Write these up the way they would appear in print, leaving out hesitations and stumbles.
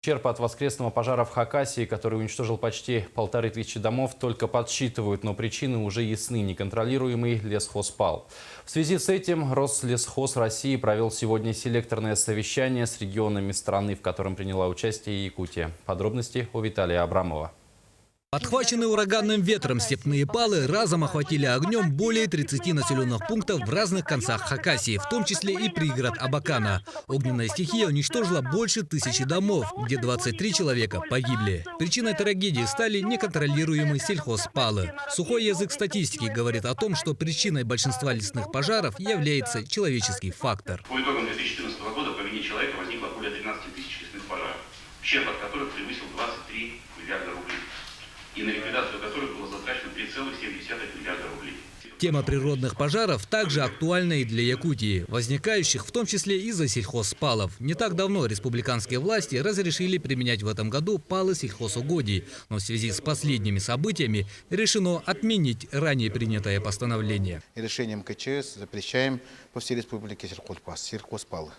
Ущерб от воскресного пожара в Хакасии, который уничтожил почти 1500 домов, только подсчитывают, но причины уже ясны – неконтролируемый лесхозпал. В связи с этим Рослесхоз России провел сегодня селекторное совещание с регионами страны, в котором приняла участие и Якутия. Подробности у Виталия Абрамова. Подхваченные ураганным ветром степные палы разом охватили огнем более 30 населенных пунктов в разных концах Хакасии, в том числе и пригород Абакана. Огненная стихия уничтожила больше 1000 домов, где 23 человека погибли. Причиной трагедии стали неконтролируемые сельхозпалы. Сухой язык статистики говорит о том, что причиной большинства лесных пожаров является человеческий фактор. По итогам 2014 года по вине человека возникло более 13 тысяч лесных пожаров, ущерб от которых превысил 23 миллиарда рублей, и на ликвидацию которых было затрачено 3,7 миллиарда рублей. Тема природных пожаров также актуальна и для Якутии, возникающих в том числе из-за сельхозпалов. Не так давно республиканские власти разрешили применять в этом году палы сельхозугодий, но в связи с последними событиями решено отменить ранее принятое постановление. Решением КЧС запрещаем по всей республике сельхозпалы.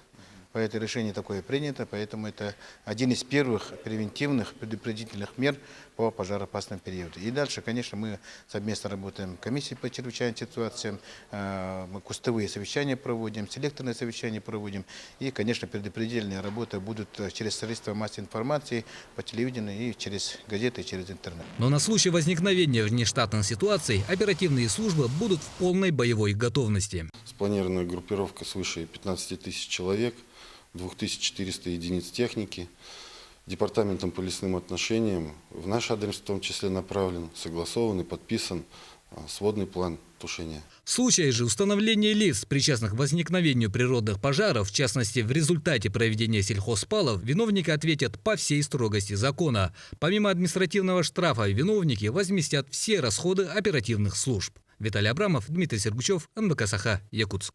По этому решению такое принято, поэтому это один из первых превентивных предупредительных мер по пожароопасным периоду. И дальше, конечно, мы совместно работаем в комиссии по чрезвычайным ситуациям, мы кустовые совещания проводим, селекторные совещания проводим. И, конечно, предупредительные работы будут через средства массовой информации, по телевидению и через газеты, и через интернет. Но на случай возникновения внештатных ситуаций оперативные службы будут в полной боевой готовности. Спланированная группировка свыше 15 тысяч человек, 2400 единиц техники. Департаментом по лесным отношениям в наш адрес в том числе направлен, согласован и подписан сводный план тушения. В случае же установления лиц, причастных к возникновению природных пожаров, в частности в результате проведения сельхозпалов, виновники ответят по всей строгости закона. Помимо административного штрафа, виновники возместят все расходы оперативных служб. Виталий Абрамов, Дмитрий Сергучев, НБК Саха, Якутск.